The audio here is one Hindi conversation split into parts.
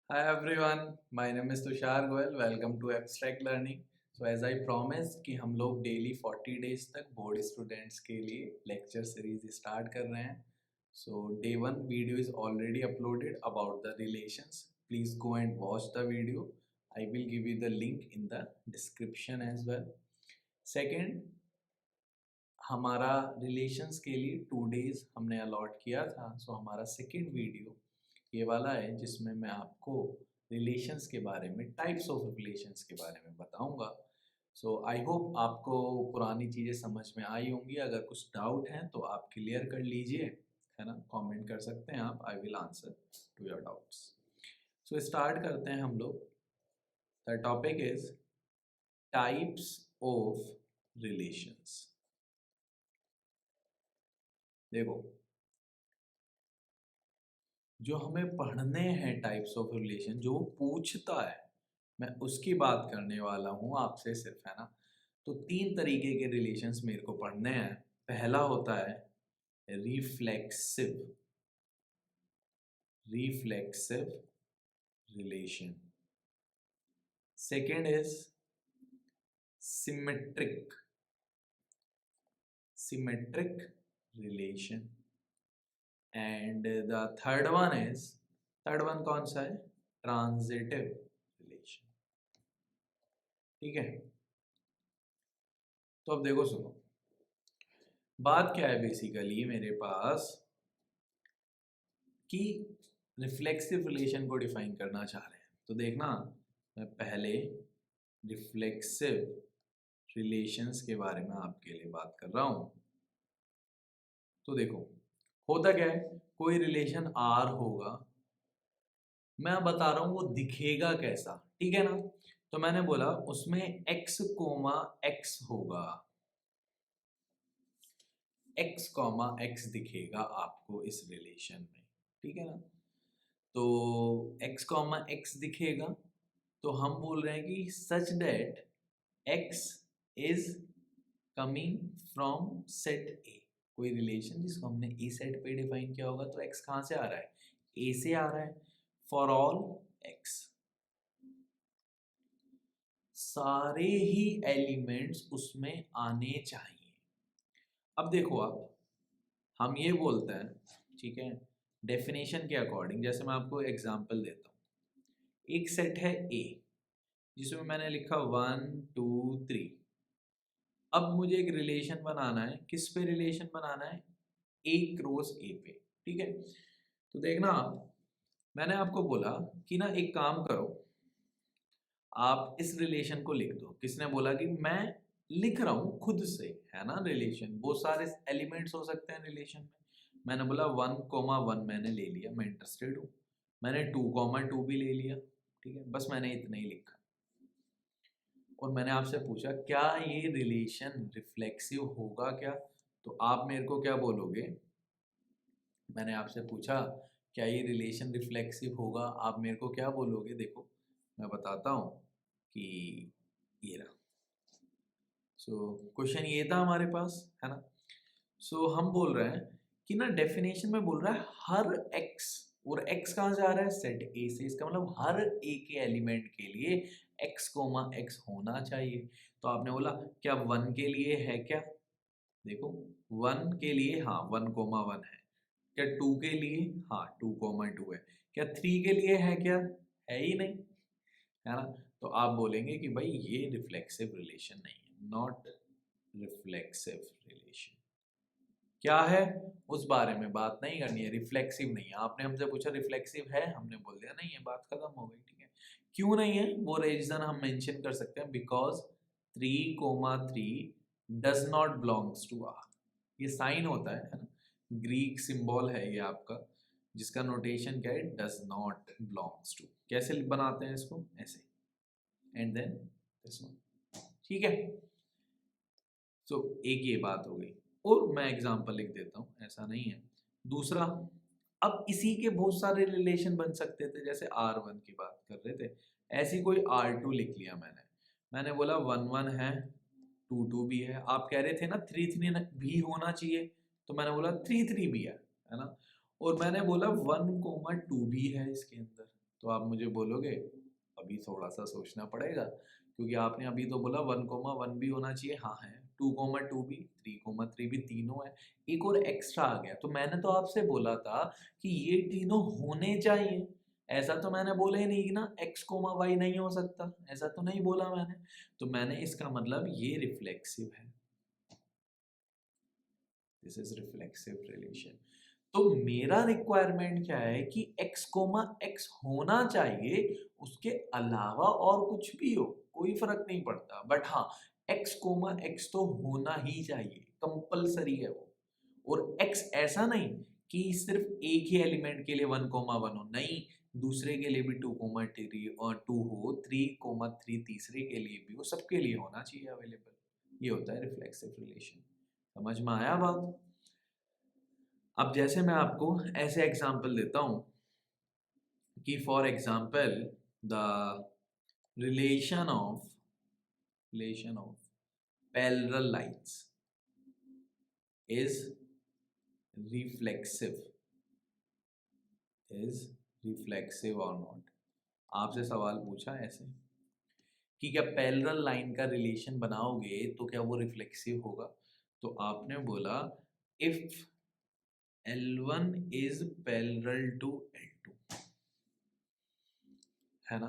Hi everyone, my name is Tushar Goel. Welcome to Abstract Learning. So as I promised कि हम लोग डेली 40 डेज तक बोर्ड स्टूडेंट्स के लिए लेक्चर सीरीज स्टार्ट कर रहे हैं. So day 1 video is already uploaded about the relations. Please go and watch the video. I will give you the link in the description as well. Second, हमारा रिलेशंस के लिए 2 डेज हमने अलॉट किया था. सो हमारा सेकेंड वीडियो ये वाला है जिसमें मैं आपको रिलेशंस के बारे में, टाइप्स ऑफ रिलेशंस के बारे में बताऊंगा. सो आई होप आपको पुरानी चीज़ें समझ में आई होंगी. अगर कुछ डाउट हैं तो आप क्लियर कर लीजिए, है ना. कमेंट कर सकते हैं आप. I will answer to your doubts. So start करते हैं हम लोग. The topic is types of relations. देखो, जो हमें पढ़ने हैं टाइप्स ऑफ रिलेशन, जो वो पूछता है, मैं उसकी बात करने वाला हूँ आपसे सिर्फ, है ना. तो 3 तरीके के रिलेशंस मेरे को पढ़ने हैं. पहला होता है reflexive reflexive relation. Second is symmetric symmetric relation. And the third one कौन सा है? Transitive relation. ठीक है. तो अब देखो, सुनो, बात क्या है बेसिकली मेरे पास कि रिफ्लेक्सिव रिलेशन को डिफाइन करना चाह रहे हैं. तो देखना, मैं पहले रिफ्लेक्सिव रिलेशंस के बारे में आपके लिए बात कर रहा हूं. तो देखो, होता क्या है, कोई रिलेशन आर होगा, मैं बता रहा हूं वो दिखेगा कैसा. ठीक है ना. तो मैंने बोला उसमें x कोमा x होगा, x कॉमा x दिखेगा आपको इस रिलेशन में. ठीक है ना. तो x कॉमा x दिखेगा, तो हम बोल रहे हैं कि such that x is coming from set ए. कोई रिलेशन जिसको हमने ए सेट पे डिफाइन किया होगा, तो x कहाँ से आ रहा है? ए से आ रहा है. फॉर ऑल x, सारे ही एलिमेंट्स उसमें आने चाहिए. अब देखो, आप हम ये बोलते हैं, ठीक है, डेफिनेशन के अकॉर्डिंग. जैसे मैं आपको एग्जांपल देता हूँ. एक सेट है ए जिसमें मैंने लिखा 1 2 3. अब मुझे एक रिलेशन बनाना है. किस पे रिलेशन बनाना है? ए क्रॉस ए पे. ठीक है. तो देखना, मैंने आपको बोला कि ना एक काम करो, आप इस रिलेशन को लिख दो. किसने बोला? कि मैं लिख रहा हूं खुद से, है ना. रिलेशन, बहुत सारे एलिमेंट्स हो सकते हैं रिलेशन में. मैंने बोला 1,1 मैंने ले लिया, मैं इंटरेस्टेड हूँ. मैंने 2,2 भी ले लिया. ठीक है, बस मैंने इतना ही लिखा. और मैंने आपसे पूछा क्या ये रिलेशन रिफ्लेक्सिव होगा क्या? तो आप मेरे को क्या बोलोगे? मैंने आपसे पूछा क्या ये रिलेशन रिफ्लेक्सिव होगा, आप मेरे को क्या बोलोगे? देखो, मैं बताता हूँ कि ये रहा. सो क्वेश्चन ये था हमारे पास, है ना. सो हम बोल रहे हैं कि ना डेफिनेशन में बोल रहा है हर x, और x कहाँ से आ रहा है? सेट ए से. इसका मतलब हर ए के एलिमेंट के लिए x कोमा x होना चाहिए. तो आपने बोला क्या 1 के लिए है क्या? देखो, 1 के लिए हाँ 1,1 है. क्या 2 के लिए? हाँ 2,2 है. क्या 3 के लिए है क्या? है ही नहीं, है ना. तो आप बोलेंगे कि भाई ये रिफ्लेक्सिव रिलेशन नहीं है, नॉट रिफ्लेक्सिव रिलेशन. क्या है उस बारे में बात नहीं करनी है. रिफ्लेक्सिव नहीं है. आपने हमसे पूछा रिफ्लेक्सिव है, हमने बोल दिया नहीं है, बात खत्म हो गई. ठीक है. क्यों नहीं है वो रीजन हम मेंशन कर सकते हैं. Because 3,3 does not belongs to R. ये साइन होता है ना, ग्रीक सिंबल है ये आपका, जिसका नोटेशन क्या है? Does not belongs to. कैसे बनाते हैं इसको? ऐसे, एंड देन दिस वन. ठीक है. सो एक ये बात हो गई. और मैं एग्जांपल लिख देता हूँ, ऐसा नहीं है. दूसरा, अब इसी के बहुत सारे रिलेशन बन सकते थे. जैसे R1 की बात कर रहे थे, ऐसी कोई R2 लिख लिया मैंने. मैंने बोला 1,1 है, 2,2 भी है. आप कह रहे थे ना 3,3 भी होना चाहिए, तो मैंने बोला 3,3 भी है ना. और मैंने बोला 1,2 भी है इसके अंदर, तो आप मुझे बोलोगे अभी थोड़ा सा सोचना पड़ेगा, क्योंकि आपने अभी तो बोला 1,1 भी होना चाहिए, हाँ है, 2,2 भी, 3,3 भी, तीनों है, एक और एक्स्ट्रा आ गया। तो मैंने तो आपसे बोला था कि ये तीनों होने चाहिए, ऐसा तो मैंने बोला ही नहीं कि ना x, y नहीं हो सकता, ऐसा तो नहीं बोला मैंने। तो मैंने इसका मतलब ये रिफ्लेक्सिव है, दिस इज रिफ्लेक्सिव रिलेशन। तो मेरा रिक्वायरमेंट क्या है कि x, x होना चाहिए, उसके अलावा और कुछ भी हो कोई फर्क नहीं पड़ता, बट हाँ x, x तो होना ही चाहिए, कंपलसरी है वो। और x ऐसा नहीं कि सिर्फ एक ही एलिमेंट के लिए 1,1 हो, नहीं, दूसरे के लिए भी 2,3 और 2 हो, 3,3 तीसरे के लिए भी हो, सबके लिए होना चाहिए अवेलेबल। ये होता है रिफ्लेक्सिव रिलेशन। समझ में आया बात? अब जैसे मैं आपको ऐसे एग्जांपल देता हूं कि for example the relation of parallel lines is reflexive और नॉट। आपसे सवाल पूछा ऐसे कि क्या पैरेलल लाइन का रिलेशन बनाओगे तो क्या वो रिफ्लेक्सिव होगा? तो आपने बोला if L1 is parallel to L2, है ना?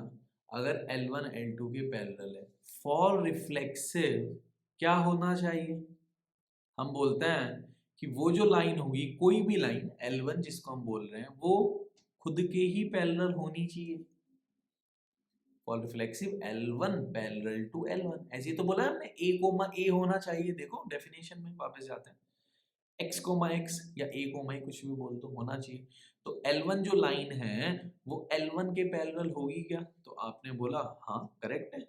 अगर L1 L2 के पैरेलल है, फॉर रिफ्लेक्सिव क्या होना चाहिए? हम बोलते हैं कि वो जो लाइन होगी, कोई भी लाइन L1 जिसको हम बोल रहे हैं, वो खुद के ही पैरेलल होनी चाहिए। For reflexive L1 parallel to L1, ऐसे ही तो बोला हमने, A, होना चाहिए। देखो डेफिनेशन में वापस जाते हैं, x, x या a, कुछ भी बोल तो होना चाहिए। तो L1 जो लाइन है वो L1 के पैरेलल होगी क्या? तो आपने बोला हाँ करेक्ट है,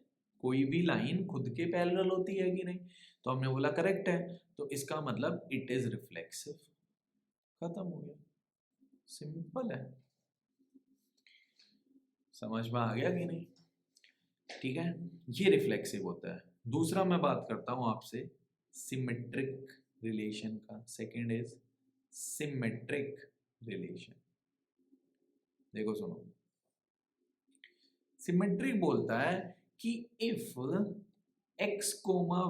कोई भी लाइन खुद के पैरेलल होती है कि नहीं? तो हमने बोला करेक्ट है, तो इसका मतलब इट इज रिफ्लेक्सिव। खत्म हो गया, सिंपल है। समझ में आ गया कि नहीं? ठीक है, ये रिफ्लेक्सिव होता है। दूसरा मैं बात करता हूं आपसे सिमेट्रिक रिलेशन का। Second is symmetric relation. देखो सुनो, सिमेट्रिक बोलता है कि if x,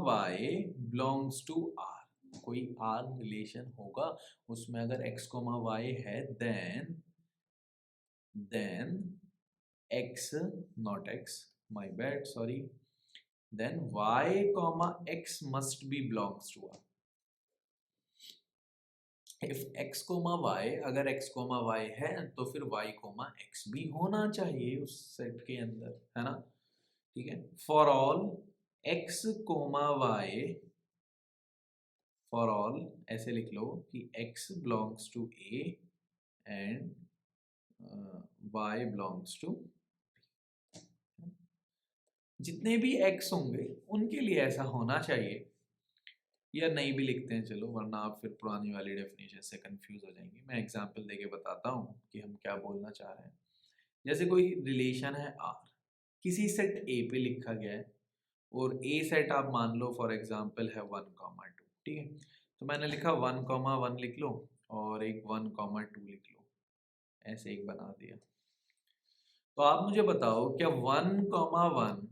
y belongs to r, कोई r रिलेशन होगा, उसमें अगर x, y है, then x, not x, my bad, sorry, then y, x must be belongs to r. if x, y, अगर x, y है तो फिर y, x भी होना चाहिए उस सेट के अंदर, है ना? ठीक है, for all x, y, for all ऐसे लिख लो कि x belongs to a and y belongs to, जितने भी x होंगे उनके लिए ऐसा होना चाहिए, या नहीं भी लिखते हैं चलो, वरना आप फिर पुरानी वाली डेफिनेशन से कंफ्यूज हो जाएंगे। मैं एग्जांपल देके बताता हूँ कि हम क्या बोलना चाह रहे हैं। जैसे कोई रिलेशन है R, किसी सेट A पे लिखा गया है, और A सेट आप मान लो फॉर एग्जांपल है 1, 2, ठीक है? तो मैंने लिखा 1, 1 लिख लो और एक 1, 2 लिख लो, ऐसे एक बना दिया। तो आप मुझे बताओ क्या 1, 1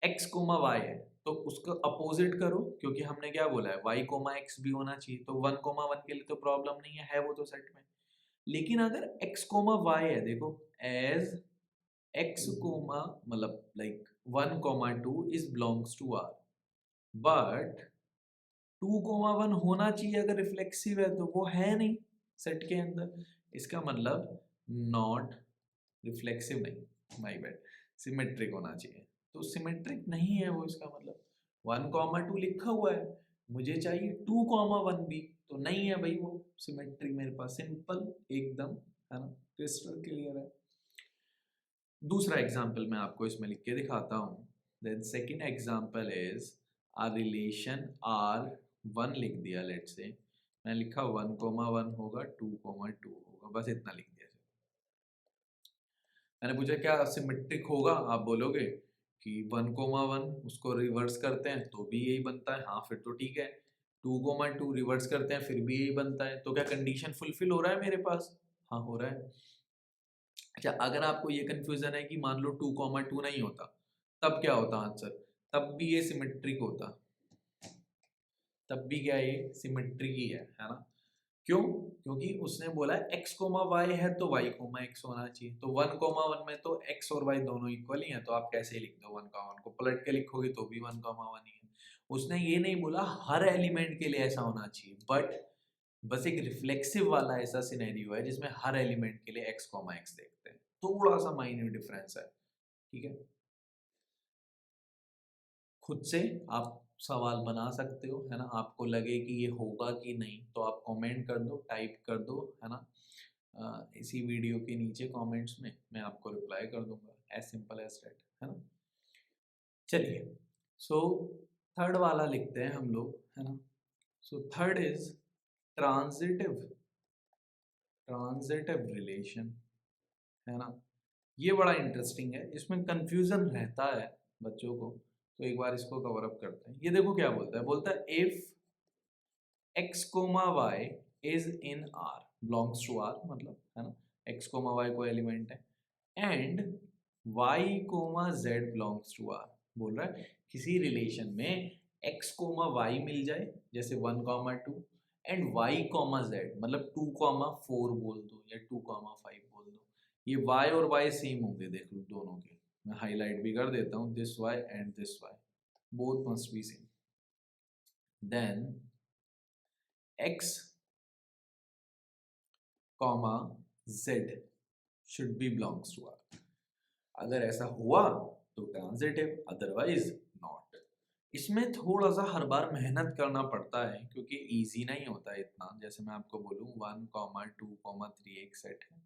x, y है तो उसका अपोजिट करो, क्योंकि हमने क्या बोला है y, x भी होना चाहिए, तो 1, 1 के लिए तो प्रॉब्लम नहीं है वो तो सेट में। लेकिन अगर x, y है, देखो एज x, मतलब like 1, 2 is belongs to r, but 2, 1 होना चाहिए अगर रिफ्लेक्सिव है, तो वो है नहीं सेट के अंदर, इसका मतलब नॉट रिफ्लेक्सिव, नहीं, माय बैड, सिमेट्रिक होना चाहिए। तो सिमेट्रिक नहीं है वो, इसका मतलब 1, 2 लिखा हुआ है, मुझे चाहिए 2, 1 भी, तो नहीं है भाई वो सिमेट्रिक मेरे पास, सिंपल एकदम, है ना? क्रिस्टल क्लियर है। दूसरा एग्जांपल मैं आपको इसमें लिख के दिखाता हूँ। Then second example is a relation R1 लिख दिया, लेट से मैं लिखा 1, 1 होगा, 2, 2 होगा, बस इतना लिख दिया। मैंने पूछा क्या सिमेट्रिक होगा, आप बोलोगे कि 1, 1 उसको रिवर्स करते हैं तो भी यही बनता है, हाँ फिर तो ठीक है। 2, 2 रिवर्स करते हैं फिर भी यही बनता है, तो क्या कंडीशन फुलफिल हो रहा है मेरे पास? हाँ हो रहा है। अच्छा, अगर आपको ये कंफ्यूजन है कि मान लो 2,2 नहीं होता, तब क्या होता आंसर? तब भी ये सिमेट्रिक होता, तब भी क्या ये सिमेट्रिक ही है ना? क्यों? क्योंकि उसने बोला x कोमा वाई है तो y कोमा x होना चाहिए, तो 1,1 में तो x और y दोनों इक्वल ही हैं, तो आप कैसे लिख दो 1,1 को पलट के लिखोगे तो भी 1,1 ही है। उसने ये नहीं बोला हर एलिमेंट के लिए ऐसा होना चाहिए, बट बस एक रिफ्लेक्सिव वाला ऐसा सिनेरियो है जिसमें हर एलिमेंट के लिए x कोमा x देखते हैं, थोड़ा सा माइन्यूट डिफरेंस है, ठीक है। खुद से आप सवाल बना सकते हो, है ना? आपको लगे कि ये होगा कि नहीं तो आप कमेंट कर दो, टाइप कर दो, है ना? इसी वीडियो के नीचे कमेंट्स में मैं आपको रिप्लाई कर दूंगा, एज सिंपल एज दैट, है ना? चलिए, सो थर्ड वाला लिखते हैं हम लोग, है ना? So third is transitive, transitive relation, है ना? ये बड़ा इंटरेस्टिंग है, इसमें कंफ्यूजन रहता है बच्चों को, तो एक बार इसको कवर अप करते हैं। ये देखो क्या बोलता है, बोलता है if x comma y is in R, belongs to R, मतलब, है ना? x कोमा y को एलिमेंट है and y comma z belongs to R, बोल रहा है किसी रिलेशन में x कोमा y मिल जाए, जैसे 1,2 एंड y कोमा z, मतलब 2,4 बोल दो या 2,5 बोल दो, ये y और y सेम होंगे, देख लो दोनों के, मैं हाईलाइट भी कर देता हूँ, this y and this y both must be same, then x comma z should be belongs to R। अगर ऐसा हुआ तो ट्रांजिटिव, अदरवाइज नॉट। इसमें थोड़ा सा हर बार मेहनत करना पड़ता है क्योंकि इजी नहीं होता है इतना। जैसे मैं आपको बोलूँ 1,2,3 एक सेट है,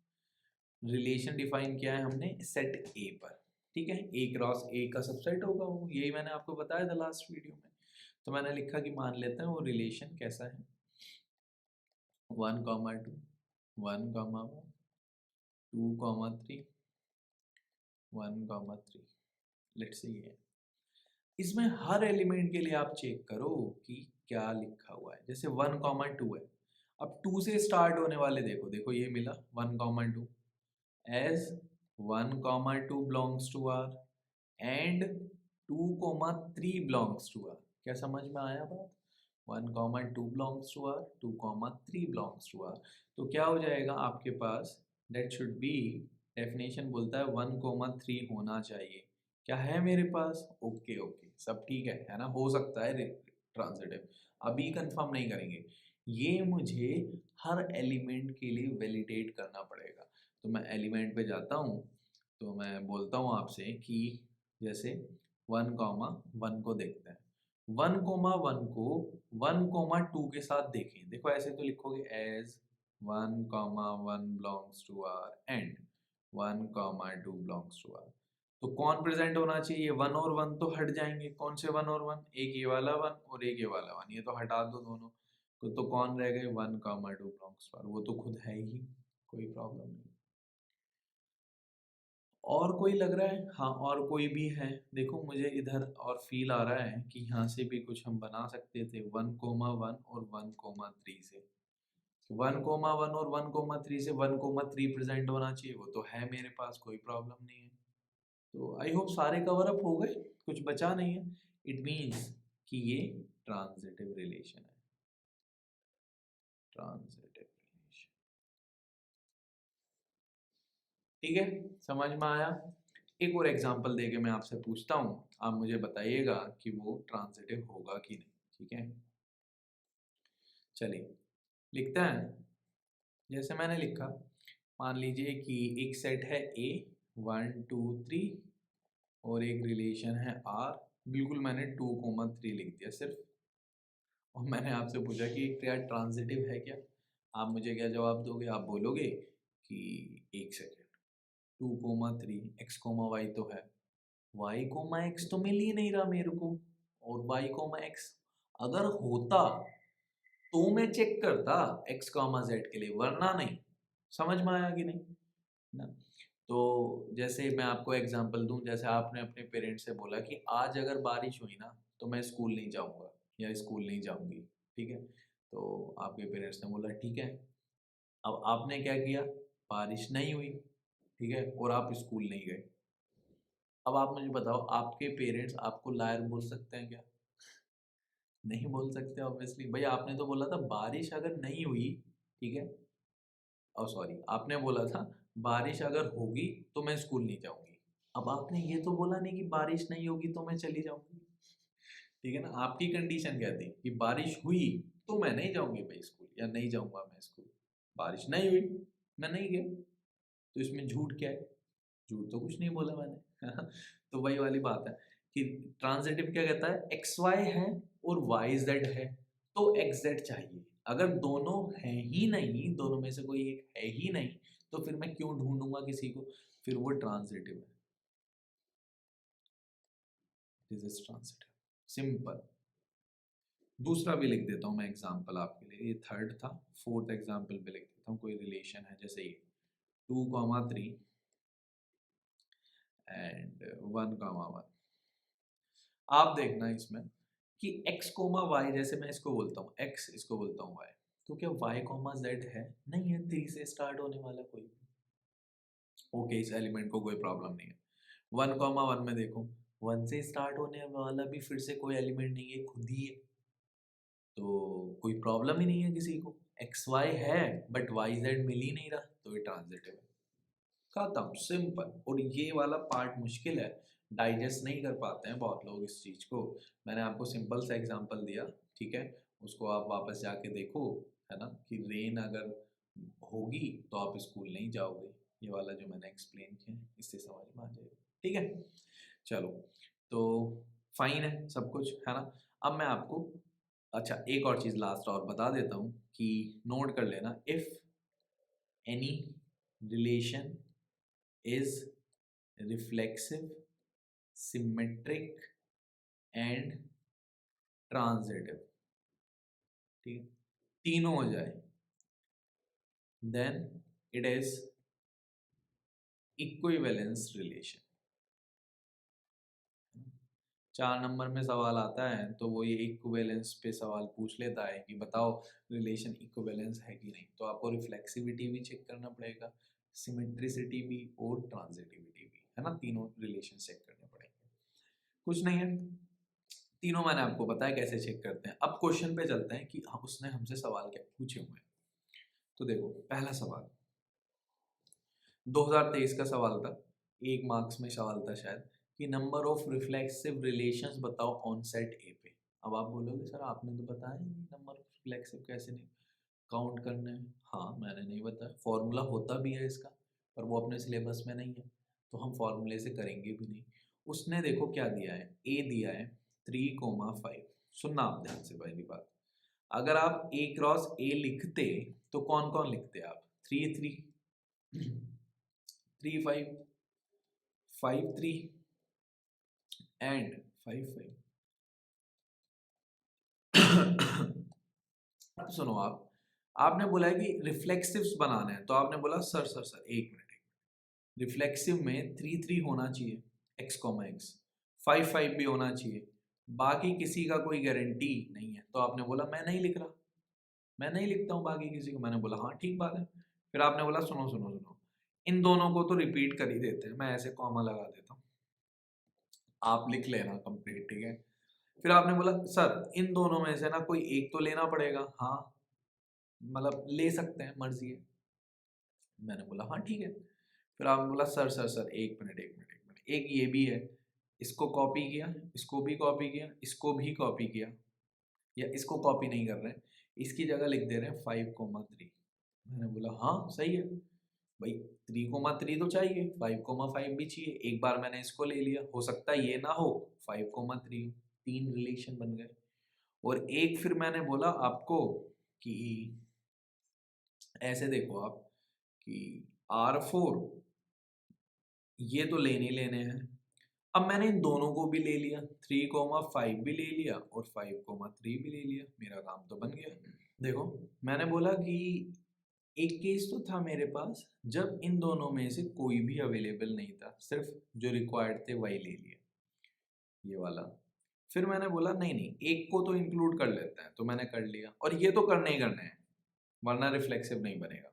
रिलेशन डिफाइन किया है हमने सेट ए पर, ठीक है, ए क्रॉस ए का सबसेट होगा वो, यही मैंने आपको बताया था लास्ट वीडियो में। तो मैंने लिखा कि मान लेते हैं वो रिलेशन कैसा है, 1,2 1,1 2,3 1,3, लेट्स सी है। इसमें हर एलिमेंट के लिए आप चेक करो कि क्या लिखा हुआ है, जैसे 1,2 है, अब 2 से स्टार्ट होने वाले देखो, देखो ये मिला 1,2 as 1,2 belongs to R and 2,3 belongs to R. क्या समझ में आया बात? 1,2 belongs to R, 2,3 belongs to R, तो क्या हो जाएगा आपके पास, दैट शुड बी, डेफिनेशन बोलता है 1,3 होना चाहिए। क्या है मेरे पास? ओके ओके, सब ठीक है ना? हो सकता है ट्रांजिटिव, अभी कंफर्म नहीं करेंगे, ये मुझे हर एलिमेंट के लिए वैलिडेट करना पड़ेगा। तो मैं एलिमेंट पे जाता हूँ, तो मैं बोलता हूँ आपसे कि जैसे 1,1 को देखते हैं, 1,1 को 1,2 के साथ देखें, देखो ऐसे तो लिखोगे as 1,1 belongs to R and 1,2 belongs to R, तो कौन प्रेजेंट होना चाहिए? 1 और 1 तो हट जाएंगे, कौन से 1 और 1? एक ये वाला 1 और एक ये वाला 1, ये तो हटा दो दोनों, तो कौन रह गए? 1,2 बिलोंग्स टू आर, वो तो खुद है ही, कोई प्रॉब्लम नहीं। और कोई लग रहा है? हाँ, और कोई भी है, देखो मुझे इधर और फील आ रहा है कि यहाँ से भी कुछ हम बना सकते थे 1,1 और 1,3 से, 1,1 और 1,3 से 1,3 प्रेजेंट होना चाहिए, वो तो है मेरे पास, कोई प्रॉब्लम नहीं है। तो आई होप सारे कवर अप हो गए, कुछ बचा नहीं है। इट मीन्स कि ये ट्रांजिटिव रिलेशन है, ट्रांजिटिव रिलेशन, ठीक है, समझ में आया? एक और एग्जांपल देके मैं आपसे पूछता हूँ, आप मुझे बताइएगा कि वो ट्रांजिटिव होगा कि नहीं, ठीक है? चलिए लिखते हैं, जैसे मैंने लिखा, मान लीजिए कि एक सेट है ए 1 2 3 और एक रिलेशन है आर, बिल्कुल मैंने 2,3 लिख दिया सिर्फ, और मैंने आपसे पूछा कि क्या ट्रांजिटिव है क्या? आप मुझे क्या जवाब दोगे? आप बोलोगे कि एक सेकेंड, 2,3 x कोमा वाई तो है, y कोमा x तो मिल ही नहीं रहा मेरे को, और y कोमा x अगर होता तो मैं चेक करता x कोमा z के लिए, वरना नहीं। समझ में आया कि नहीं ना? तो जैसे मैं आपको एग्जांपल दूं, जैसे आपने अपने पेरेंट्स से बोला कि आज अगर बारिश हुई ना तो मैं स्कूल नहीं जाऊंगा या स्कूल नहीं जाऊंगी, ठीक है? तो आपके पेरेंट्स ने बोला ठीक है, अब आपने क्या किया? बारिश नहीं हुई, ठीक है, और आप स्कूल नहीं गए। अब आप मुझे बताओ, आपके पेरेंट्स आपको लायर बोल सकते हैं क्या? नहीं बोल सकते ऑब्वियसली। भाई आपने तो बोला था बारिश अगर नहीं हुई, ठीक है, और सॉरी आपने बोला था बारिश अगर होगी तो मैं स्कूल नहीं जाऊंगी। अब आपने ये तो बोला नहीं कि बारिश नहीं होगी तो मैं चली जाऊंगी। ठीक है ना, आपकी कंडीशन क्या थी कि बारिश हुई तो मैं नहीं जाऊंगी भाई स्कूल, या नहीं जाऊंगा मैं स्कूल। बारिश नहीं हुई, मैं नहीं गया। तो इसमें झूठ क्या है? झूठ तो कुछ नहीं बोला मैंने। तो वही वाली बात है कि ट्रांजिटिव क्या कहता है, एक्स वाई है और वाई जेड है, तो एक्स जेड चाहिए। अगर दोनों है ही नहीं, दोनों में से कोई एक है ही नहीं, तो फिर मैं क्यों ढूंढूंगा किसी को? फिर वो ट्रांजिटिव है। This is transitive, simple. दूसरा भी लिख देता हूँ मैं एग्जाम्पल आपके लिए, ये थर्ड था, फोर्थ एग्जाम्पल भी लिख देता हूँ। कोई रिलेशन है जैसे ये 2,3 एंड 1,1। आप देखना इसमें कि x कोमा वाई, जैसे मैं इसको बोलता हूँ x, इसको बोलता हूँ y, तो क्या y कोमा z है? नहीं है, 3 से स्टार्ट होने वाला कोई। ओके, इस एलिमेंट को कोई प्रॉब्लम नहीं है। 1,1 में देखो, 1 से स्टार्ट होने वाला भी फिर से कोई एलिमेंट नहीं है, खुद ही है, तो कोई प्रॉब्लम ही नहीं है किसी को। एक्स वाई है बट वाई जेड मिल ही नहीं रहा, तो ये ट्रांजिटिव है। खत्म, सिंपल। और ये वाला पार्ट मुश्किल है, डाइजेस्ट नहीं कर पाते हैं बहुत लोग इस चीज़ को। मैंने आपको सिंपल सा एग्जांपल दिया, ठीक है, उसको आप वापस जाके देखो, है ना, कि रेन अगर होगी तो आप स्कूल नहीं जाओगे। ये वाला जो मैंने एक्सप्लेन किया है, इससे समझ में आ जाएगा। ठीक है, चलो, तो फाइन है सब कुछ, है ना। अब मैं आपको, अच्छा, एक और चीज़ लास्ट और बता देता हूँ कि नोट कर लेना, if any relation is reflexive, symmetric and transitive, ठीक है, तीनों हो जाए, then it is equivalence relation. 4 number में सवाल आता है तो वो ये इक्विवेलेंस पे सवाल पूछ लेता है कि बताओ रिलेशन इक्विवेलेंस है कि नहीं। तो आपको रिफ्लेक्सिविटी भी चेक करना पड़ेगा, सिमेट्रिसिटी भी और ट्रांजिटिविटी भी, है ना, तीनों रिलेशन चेक करने पड़ेंगे। कुछ नहीं है, तीनों मैंने आपको बताया कैसे चेक करते हैं। अब क्वेश्चन पे चलते हैं कि हम, उसने हमसे सवाल क्या पूछे हुए हैं। तो देखो, पहला सवाल 2023 का सवाल था, 1 मार्क्स में सवाल था शायद, कि नंबर ऑफ रिफ्लेक्सिव रिलेशंस बताओ ऑन सेट ए पे। अब आप बोलोगे सर आपने तो बताया नहीं नंबर ऑफ रिफ्लेक्सिव कैसे नहीं काउंट करने हैं। हाँ, मैंने नहीं बताया, फॉर्मूला होता भी है इसका, पर वो अपने सिलेबस में नहीं है, तो हम फॉर्मूले से करेंगे भी नहीं। उसने देखो क्या दिया है, ए दिया है 3,5। सुनना आप ध्यान से पहली बात, अगर आप ए क्रॉस ए लिखते तो कौन कौन लिखते आप? 3 3 5 5 3 एंड 5 5। अब सुनो आप, आपने बोला है कि रिफ्लेक्सिव्स बनाने हैं, तो आपने बोला सर सर सर एक मिनट, रिफ्लेक्सिव में 3 3 होना चाहिए, x कॉमा एक्स, 5 5 भी होना चाहिए, बाकी किसी का कोई गारंटी नहीं है। तो आपने बोला मैं नहीं लिख रहा, मैं नहीं लिखता हूँ बाकी किसी को। मैंने बोला हाँ ठीक बात है। फिर आपने बोला सुनो सुनो सुनो, इन दोनों को तो रिपीट कर ही देते हैं, मैं ऐसे कॉमा लगा देता हूँ, आप लिख लेना कंप्लीट, ठीक है। फिर आपने बोला सर इन दोनों में से ना कोई एक तो लेना पड़ेगा। हाँ, मतलब ले सकते हैं, मर्जी है। मैंने बोला हाँ ठीक है। फिर आपने बोला सर सर सर एक मिनट एक मिनट एक मिनट, एक ये भी है, इसको कॉपी किया, इसको भी कॉपी किया, इसको भी कॉपी किया, या इसको कॉपी नहीं कर रहे हैं, इसकी जगह लिख दे रहे हैं 5,3। मैंने बोला हाँ सही है भाई, 3,3 तो चाहिए, 5,5 भी चाहिए। एक बार मैंने इसको ले लिया, हो सकता है ये ना हो, 5,3 हो, 3 रिलेशन बन गए। और एक फिर मैंने बोला आपको कि ऐसे देखो आप कि R4 ये तो लेने ही लेने हैं। अब मैंने इन दोनों को भी ले लिया, 3,5 भी ले लिया और 5,3 भी ले लिया, मेरा काम तो बन गया। देखो, मैंने बोला कि एक केस तो था मेरे पास जब इन दोनों में से कोई भी अवेलेबल नहीं था, सिर्फ जो रिक्वायर्ड थे वही ले लिए, ये वाला। फिर मैंने बोला नहीं नहीं, एक को तो इंक्लूड कर लेते हैं, तो मैंने कर लिया, और ये तो करने ही करने हैं, वरना रिफ्लेक्सिव नहीं बनेगा।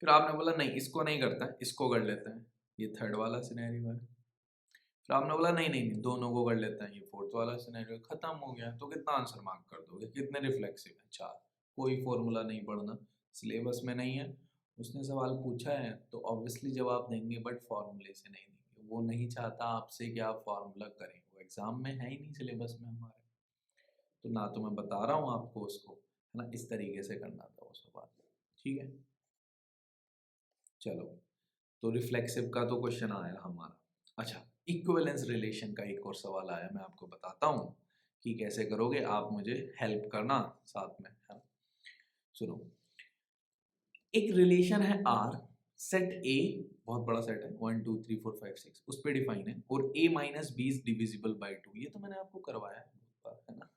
फिर आपने बोला नहीं इसको नहीं करता है, इसको कर लेते हैं, ये थर्ड वाला सिनेरियो है। फिर आपने बोला नहीं नहीं नहीं दोनों को कर लेते हैं, ये फोर्थ वाला सिनेरियो। खत्म हो गया। तो कितना आंसर मार्क कर दोगे? कितने रिफ्लेक्सिव है? 4। कोई फॉर्मूला नहीं पढ़ना, सिलेबस में नहीं है। उसने सवाल पूछा है तो ऑब्वियसली जवाब देंगे, बट फॉर्मूले से नहीं देंगे। वो नहीं चाहता आपसे कि आप फॉर्मूला करें, वो एग्जाम में है ही नहीं सिलेबस में हमारे। तो ना तो मैं बता रहा हूँ आपको उसको, है ना, इस तरीके से करना था वो सवाल। ठीक है, चलो। तो रिफ्लेक्सिव का तो क्वेश्चन आया हमारा। अच्छा, इक्विवेलेंस रिलेशन का एक और सवाल आया, मैं आपको बताता हूँ कि कैसे करोगे। आप मुझे हेल्प करना साथ में, है ना। सुनो, एक रिलेशन है आर, सेट ए बहुत बड़ा सेट है, 1 2 3 4 5 6, उस पर डिफाइन है, और a minus b is divisible by 2। ये तो मैंने आपको करवाया है ना।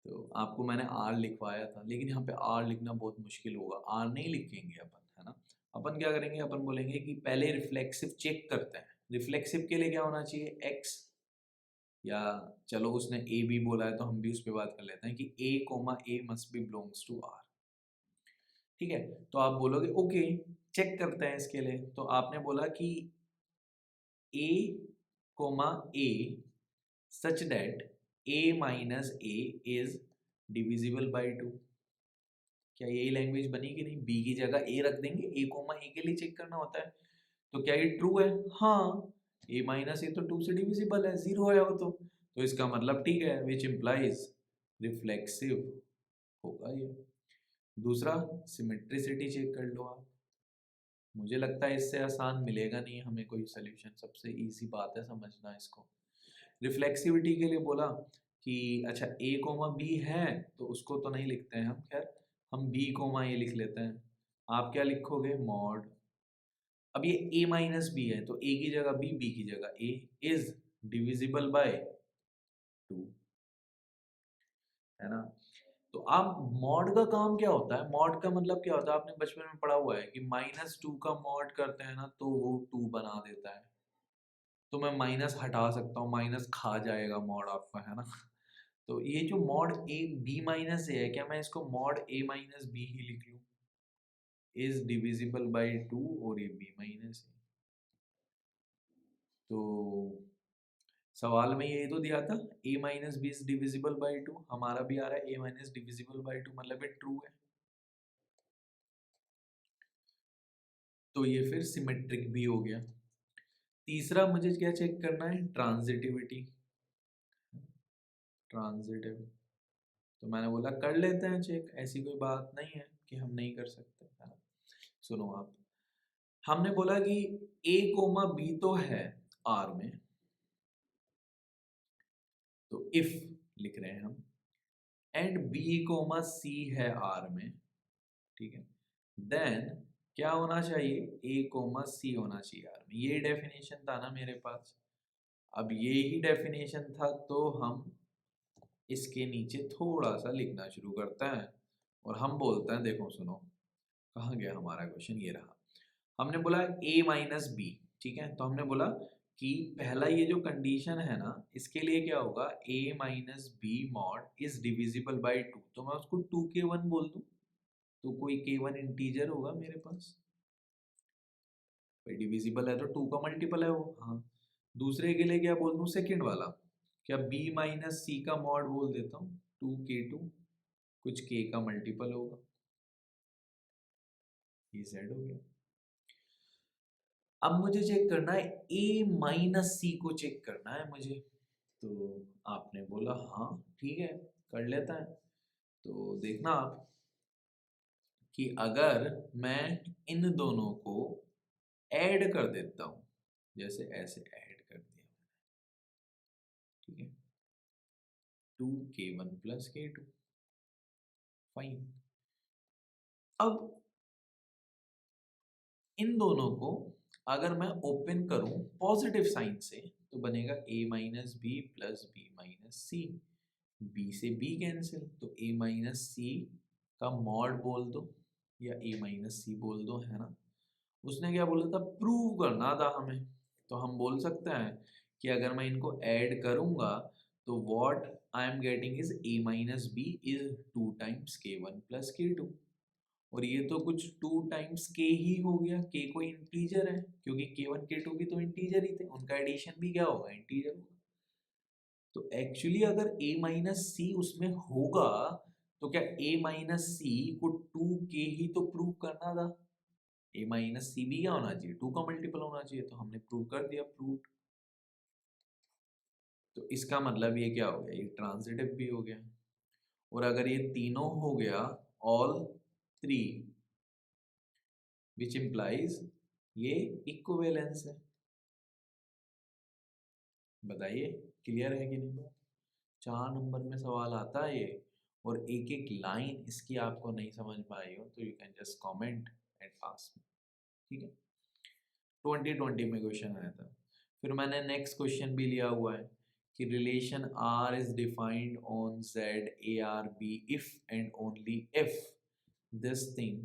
तो आपको मैंने आर लिखवाया था, लेकिन यहाँ पे आर लिखना बहुत मुश्किल होगा। आर नहीं लिखेंगे अपन, है ना। अपन क्या करेंगे, अपन बोलेंगे कि पहले रिफ्लेक्सिव चेक करते हैं। रिफ्लेक्सिव के लिए क्या होना चाहिए, एक्स, या चलो उसने ए बी बोला है तो हम भी उस पर बात कर लेते हैं कि a comma a must be belongs to R. ठीक है, तो आप बोलोगे ओके, चेक करते हैं इसके लिए। तो आपने बोला कि a comma a such that a minus a is divisible by 2। क्या यही लैंग्वेज बनी कि नहीं? बी की जगह ए रख देंगे, ए कोमा ए के लिए चेक करना होता है। तो क्या ये ट्रू है? हाँ, ए माइनस ए तो 2 से डिविजिबल है, 0 है वो तो इसका मतलब ठीक है, विच इम्प्लाइज रिफ्लेक्सिव होगा ये। दूसरा, सिमेट्रिसिटी चेक कर लो आप। मुझे लगता है इससे आसान मिलेगा नहीं हमें कोई सोल्यूशन, सबसे इजी बात है समझना इसको। रिफ्लेक्सिविटी के लिए बोला कि अच्छा ए कोमा बी है तो उसको तो नहीं लिखते हैं हम, खैर हम बी कोमा ए लिख लेते हैं। आप क्या लिखोगे, मॉड। अब ये a माइनस बी है तो a की जगह b की जगह a इज डिविजिबल बाय 2, है ना। तो आप मॉड का काम क्या होता है, मॉड का मतलब क्या होता है, आपने बचपन में पढ़ा हुआ है कि -2 का मॉड करते हैं ना तो वो 2 बना देता है। तो मैं माइनस हटा सकता हूँ, माइनस खा जाएगा मॉड आपका, है ना। तो ये जो मॉड ए बी माइनस ए है, क्या मैं इसको मॉड ए माइनस बी ही लिख लूँ, इज डिविजिबल बाई 2, और ये बी माइनस ए। तो सवाल में ये तो दिया था a minus b is divisible by 2, हमारा भी आ रहा है a माइनस डिविजिबल बाई 2, मतलब ये ट्रू है। तो ये फिर सिमेट्रिक भी हो गया। तीसरा मुझे क्या चेक करना है, ट्रांजिटिविटी। ट्रांजिटिव तो मैंने बोला कर लेते हैं चेक, ऐसी कोई बात नहीं है कि हम नहीं कर सकते, है ना। सुनो आप, हमने बोला कि a कोमा b तो है R में, तो इफ लिख रहे हैं हम, एंड b कोमा c है R में, ठीक है, देन क्या होना चाहिए, a कोमा c होना चाहिए R में। ये डेफिनेशन था ना मेरे पास। अब ये ही डेफिनेशन था तो हम इसके नीचे थोड़ा सा लिखना शुरू करते हैं और हम बोलते हैं, देखो सुनो कहाँ गया हमारा क्वेश्चन, ये रहा। हमने बोला a माइनस बी, ठीक है, तो हमने बोला कि पहला ये जो कंडीशन है ना, इसके लिए क्या होगा, a minus b mod is divisible by 2, तो मैं उसको 2k1 बोल दूं, तो कोई k1 इंटीजर होगा मेरे पास, डिविजिबल है तो 2 का मल्टीपल है वो, हाँ। दूसरे के लिए क्या बोल दूं, सेकंड वाला, क्या b माइनस सी का मॉड बोल देता हूँ, 2k2, कुछ k का मल्टीपल होगा, ये z हो गया। अब मुझे चेक करना है a माइनस सी को चेक करना है मुझे। तो आपने बोला हाँ ठीक है कर लेता है। तो देखना आप कि अगर मैं इन दोनों को ऐड कर देता हूं, जैसे ऐसे ऐड कर दिया, ठीक है, 2k1 प्लस k2, फाइन। अब इन दोनों को अगर मैं ओपन करूं पॉजिटिव साइन से तो बनेगा a minus b plus b minus c, b से b कैंसिल, तो a माइनस सी का मॉड बोल दो या a माइनस सी बोल दो, है ना। उसने क्या बोला था, प्रूव करना था हमें, तो हम बोल सकते हैं कि अगर मैं इनको ऐड करूंगा तो what I am getting is a minus b is 2 times k1 plus k2, और ये तो कुछ 2 टाइम्स k ही हो गया, k कोई इंटीजर है क्योंकि k1 k2 भी तो इंटीजर ही थे, उनका एडिशन भी क्या होगा, इंटीजर होगा। तो एक्चुअली अगर a माइनस सी उसमें होगा तो क्या a माइनस सी को 2k ही तो प्रूव करना था, a माइनस सी भी क्या होना चाहिए, 2 का मल्टीपल होना चाहिए, तो हमने प्रूव कर दिया, प्रूव। तो इसका मतलब ये क्या हो गया, ये ट्रांजिटिव भी हो गया। और अगर ये तीनों हो गया, ऑल 3, विच इम्प्लाइज ये इक्विवेलेंस है। बताइए क्लियर है कि नहीं? 4 नंबर में सवाल आता है ये, और एक एक लाइन इसकी आपको नहीं समझ में आई हो तो you can just comment and ask me, ठीक है। 2020 में क्वेश्चन आया था। फिर मैंने नेक्स्ट क्वेश्चन भी लिया हुआ है कि relation R is defined on Z a R b if and only if this thing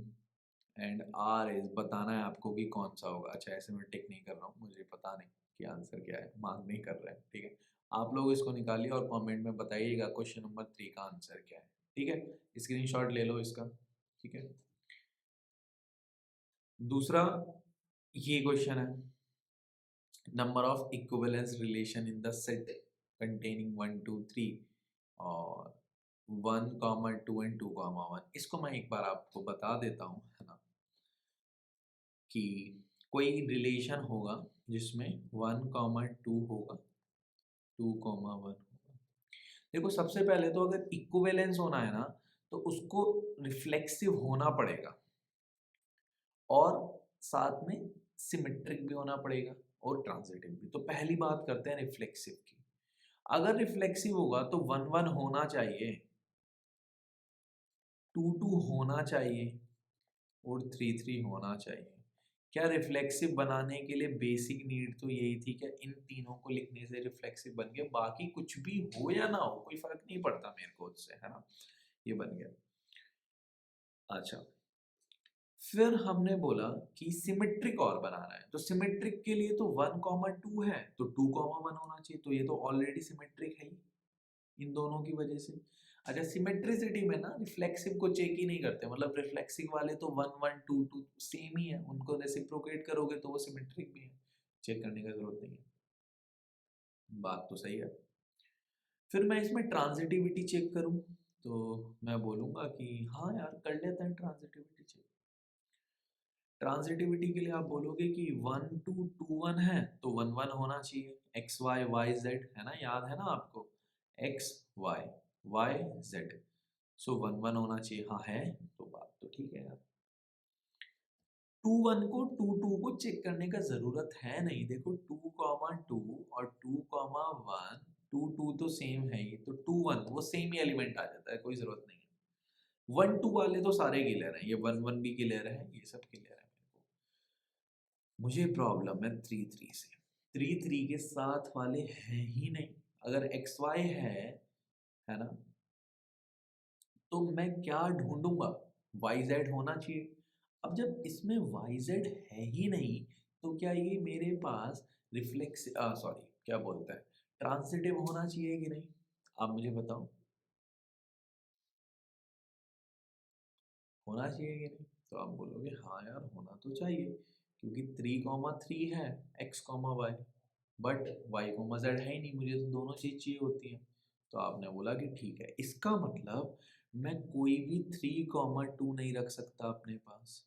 and R is, बताना है आपको कि कौन सा होगा। अच्छा ऐसे मैं टिक नहीं कर रहा हूँ, मुझे पता नहीं कि आंसर क्या है, मार्क नहीं कर रहे हैं, ठीक है। आप लोग इसको निकालिए और कमेंट में बताइएगा क्वेश्चन नंबर 3 का आंसर क्या है, ठीक है। स्क्रीनशॉट ले लो इसका, ठीक है। दूसरा ये क्वेश्चन है, number of equivalence relation in the set containing 1 2 3 और 1, 2 एंड 2, 1। इसको मैं एक बार आपको बता देता हूँ, है ना, कि कोई रिलेशन होगा जिसमें 1, 2 होगा, 2, 1 होगा। देखो सबसे पहले तो अगर इक्विवेलेंस होना है ना तो उसको रिफ्लेक्सिव होना पड़ेगा और साथ में सिमेट्रिक भी होना पड़ेगा और ट्रांजिटिव भी। तो पहली बात करते हैं रिफ्लेक्सिव की। अगर रिफ्लेक्सिव होगा तो 1, 1 होना चाहिए, 2, 2 होना चाहिए और 3, 3 होना चाहिए। क्या रिफ्लेक्सिव बनाने के लिए बेसिक नीड तो यही थी, क्या इन तीनों को लिखने से रिफ्लेक्सिव बन गया, बाकी कुछ भी हो या ना हो कोई फर्क नहीं पड़ता मेरे को उससे, है ना, ये बन गया। अच्छा फिर हमने बोला कि सिमेट्रिक और बनाना है, तो सिमेट्रिक के लिए तो 1, 2 है तो 2, 1 होना चाहिए, तो ये तो ऑलरेडी सिमेट्रिक है ही इन दोनों की वजह से। अच्छा सिमेट्रिसिटी में ना रिफ्लेक्सिव को चेक ही नहीं करते, मतलब रिफ्लेक्सिव वाले तो 1, 1 2 2 सेम ही है, उनको रेसिप्रोकेट करोगे तो वो सिमेट्रिक भी है, चेक करने का जरूरत नहीं है। बात तो सही है। फिर मैं इसमें ट्रांजिटिविटी चेक करूं तो मैं बोलूंगा कि हाँ यार कर लेते हैं ट्रांजिटिविटी चेक। ट्रांजिटिविटी के लिए आप बोलोगे कि 1, 2, 2, 1 है तो 1, 1 होना चाहिए, एक्स वाई वाई जेड है ना, याद है ना आपको, एक्स वाई वाई जेड, सो 1, 1 होना चाहिए, हाँ है, तो बात तो ठीक है यार। 2, 1 को 2, 2 को चेक करने का जरूरत है नहीं, देखो 2, 2 और 2, 1, 2, 2 तो सेम है ही, तो 2, 1 वो सेम ही एलिमेंट आ जाता है, कोई जरूरत नहीं है। 1, 2 वाले तो सारे क्लियर हैं, ये 1, 1 भी क्लियर है, ये सब क्लियर है। मुझे प्रॉब्लम है 3, 3 से, 3, 3 के साथ वाले हैं ही नहीं। अगर एक्स वाई है ना, तो मैं क्या ढूंढूंगा, वाई जेड होना चाहिए। अब जब इसमें वाई जेड है ही नहीं तो क्या ये मेरे पास रिफ्लेक्स सॉरी क्या बोलता है, ट्रांसिटिव होना चाहिए कि नहीं, आप मुझे बताओ, होना चाहिए कि नहीं? तो आप बोलोगे हाँ यार होना तो चाहिए क्योंकि 3, 3 है, x comma y, but y comma z है ही नहीं, मुझे तो दोनों चीज चाहिए होती है। तो आपने बोला कि ठीक है, इसका मतलब मैं कोई भी 3, 2 नहीं रख सकता अपने पास,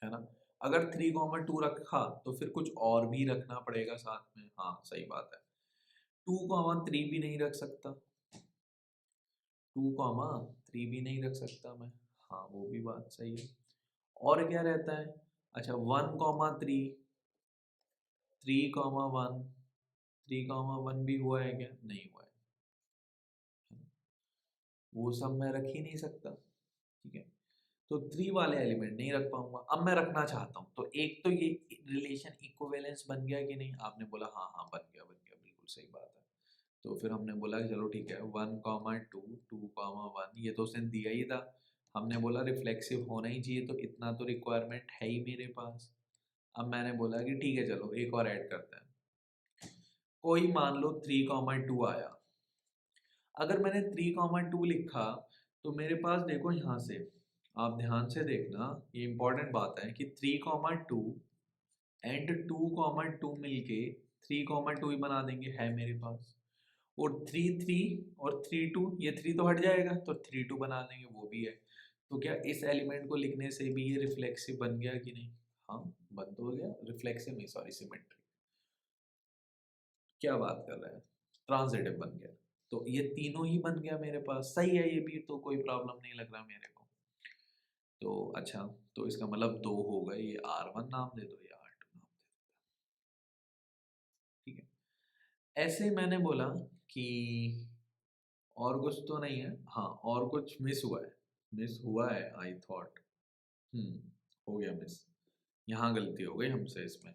है ना। अगर 3, 2 रखा तो फिर कुछ और भी रखना पड़ेगा साथ में, हाँ सही बात है। 2, 3 भी नहीं रख सकता, 2, 3 भी नहीं रख सकता मैं, हाँ वो भी बात सही है। और क्या रहता है, अच्छा 1, 3, 3, 1, 3, 1 भी हुआ है क्या, नहीं हुआ है, वो सब मैं रख ही नहीं सकता, ठीक है। तो 3 वाले एलिमेंट नहीं रख पाऊंगा। अब मैं रखना चाहता हूँ तो एक तो ये रिलेशन इक्विवेलेंस बन गया कि नहीं, आपने बोला हाँ हाँ बन गया बिल्कुल सही बात है। तो फिर हमने बोला कि चलो ठीक है 1, 2, 2, 1 ये तो उसने दिया ही था, हमने बोला रिफ्लेक्सिव होना ही चाहिए, तो इतना तो रिक्वायरमेंट है ही मेरे पास। अब मैंने बोला कि ठीक है चलो एक और ऐड करते हैं, कोई मान लो 3, 2 आया। अगर मैंने 3, 2 लिखा तो मेरे पास देखो यहाँ से आप ध्यान से देखना, ये इंपॉर्टेंट बात है कि 3,2 एंड 2,2 मिलके 3,2 ही बना देंगे, है मेरे पास। और 3 3 और 3 2, ये 3 तो हट जाएगा तो 3 2 बना देंगे, वो भी है। तो क्या इस एलिमेंट को लिखने से भी ये रिफ्लेक्सिव बन गया कि नहीं? हाँ, बन तो हो गया। रिफ्लेक्सिव नहीं, सॉरी, सिमेट्रिक। क्या बात कर रहा है, ट्रांजिटिव बन गया। तो ये तीनों ही बन गया मेरे पास, सही है, ये भी तो कोई प्रॉब्लम नहीं लग रहा मेरे को। तो अच्छा, तो इसका मतलब 2 हो गए, ये R1 नाम दे दो, ये R2 नाम दे दो, ठीक है। ऐसे मैंने बोला कि और कुछ तो नहीं है, हाँ और कुछ मिस हुआ है, मिस हुआ है आई थॉट। हो गया मिस, यहाँ गलती हो गई हमसे। इसमें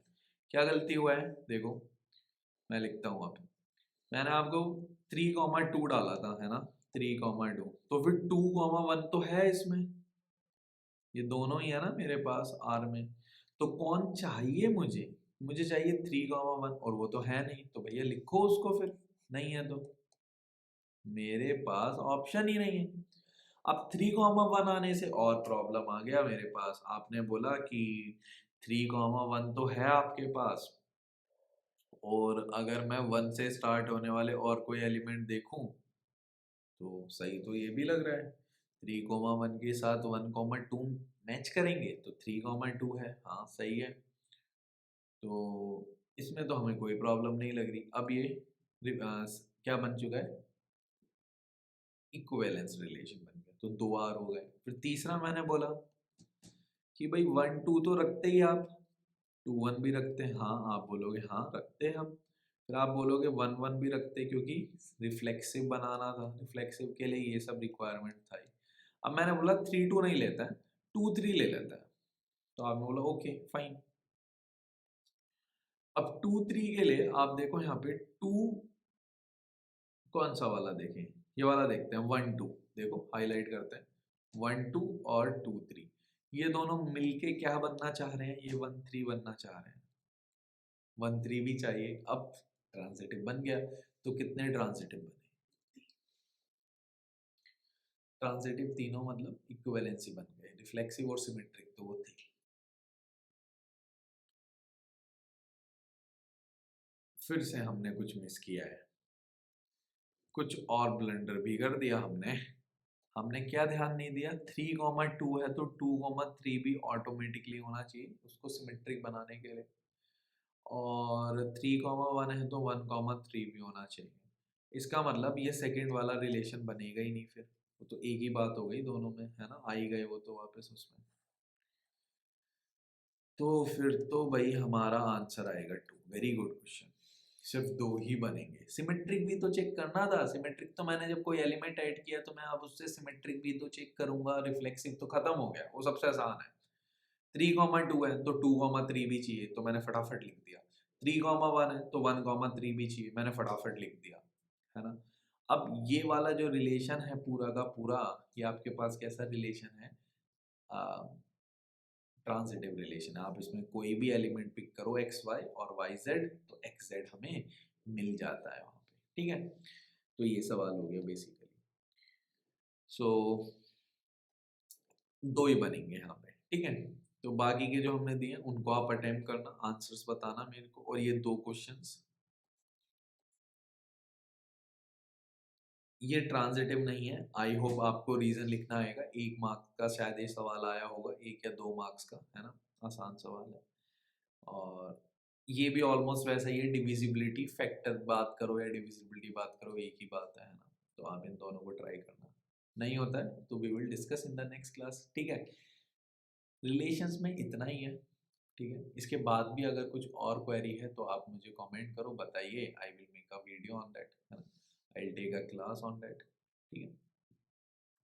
क्या गलती हुआ है देखो, मैं लिखता हूँ। अब मैंने आपको 3,2 डाला था, है ना, 3,2, तो फिर 2,1 तो है इसमें, ये दोनों ही है ना मेरे पास आर में। तो कौन चाहिए मुझे? मुझे चाहिए 3,1, और वो तो है नहीं, तो भैया लिखो उसको फिर, नहीं है तो मेरे पास ऑप्शन ही नहीं है। अब 3,1 आने से और प्रॉब्लम आ गया मेरे पास। आपने बोला कि 3,1 तो है आपके पास, और अगर मैं 1 से स्टार्ट होने वाले और कोई एलिमेंट देखूं तो सही तो ये भी लग रहा है, 3,1 के साथ 1,2 मैच करेंगे तो 3,2 है, हाँ सही है। तो इसमें तो हमें कोई प्रॉब्लम नहीं लग रही। अब ये क्या बन चुका है, इक्विवेलेंस रिलेशन बन गया, तो 2 आर हो गए। फिर तीसरा मैंने बोला कि भाई 1 2 तो रखते ही आप, 2 1 भी रखते हैं, हाँ आप बोलोगे हाँ रखते हैं हम। फिर आप बोलोगे 1 1 भी रखते हैं, क्योंकि रिफ्लेक्सिव बनाना था, रिफ्लेक्सिव के लिए ये सब रिक्वायरमेंट था ही। अब मैंने बोला 3 2 नहीं लेता है, 2 3 ले लेता है, तो आपने बोला ओके फाइन। अब 2 3 के लिए आप देखो यहाँ पे 2, कौन सा वाला देखें, ये वाला देखते हैं, 1 2, देखो हाईलाइट करते हैं, 1 2 और 2 3, ये दोनों मिलके क्या बनना चाह रहे हैं, ये 1 3 बनना चाह रहे हैं, 1 3 भी चाहिए। अब ट्रांजिटिव बन गया, तो कितने ट्रांजिटिव बने? ट्रांजिटिव तीनों, मतलब इक्विवेलेंसी बन गए, रिफ्लेक्सिव और सिमेट्रिक तो वो थे। फिर से हमने कुछ मिस किया है, कुछ और ब्लंडर भी कर दिया हमने। हमने क्या ध्यान नहीं दिया, 3,2 है तो 2,3 भी ऑटोमेटिकली होना चाहिए उसको सिमेट्रिक बनाने के लिए, और 3,1 है तो 1,3 भी होना चाहिए। इसका मतलब ये सेकंड वाला रिलेशन बनेगा ही नहीं, फिर वो तो एक ही बात हो गई दोनों में, है ना, आ ही गए वो तो वापस उसमें। तो फिर तो भाई हमारा आंसर आएगा 2। Very good question. सिर्फ 2 ही बनेंगे। सिमेट्रिक भी तो चेक करना था, सिमेट्रिक तो मैंने जब कोई एलिमेंट ऐड किया तो मैं अब उससे सिमेट्रिक भी तो चेक करूंगा, रिफ्लेक्सिव तो खत्म हो गया, वो सबसे आसान है। 3,2 है तो 2,3 भी चाहिए, तो मैंने फटाफट लिख दिया। 3,1 है तो 1,3 भी चाहिए, मैंने फटाफट लिख दिया, है ना। अब ये वाला जो रिलेशन है पूरा का पूरा, ये आपके पास कैसा रिलेशन है, ट्रांजिटिव रिलेशन है। आप इसमें कोई भी एलिमेंट पिक करो, एक्स वाई और वाई जेड, तो एक्स जेड हमें मिल जाता है वहाँ पे, ठीक है। तो ये सवाल हो गया बेसिकली। सो 2 ही बनेंगे यहाँ पे, ठीक है। तो बाकी के जो हमने दिए उनको आप अटेम्प्ट करना, आंसर्स बताना मेरे को, और ये 2 क्वेश्चंस, ये ट्रांजिटिव नहीं है। आई होप आपको रीजन लिखना आएगा, 1 मार्क का शायद ये सवाल आया होगा, 1 या 2 मार्क्स का, है ना, आसान सवाल है। और ये भी ऑलमोस्ट वैसा ही है, डिविजिबिलिटी फैक्टर बात करो या डिविजिबिलिटी बात करो एक ही बात है ना। तो आप इन दोनों को ट्राई करना, नहीं होता है तो we will discuss in the next class, ठीक है। रिलेशंस में इतना ही है, ठीक है। इसके बाद भी अगर कुछ और क्वेरी है तो आप मुझे कमेंट करो, बताइए, I will make a video on that, है ना, I will take a class on that, ठीक है।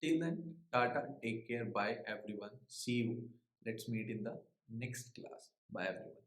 Till then, tata, take care, bye everyone, see you, let's meet in the next class, bye everyone.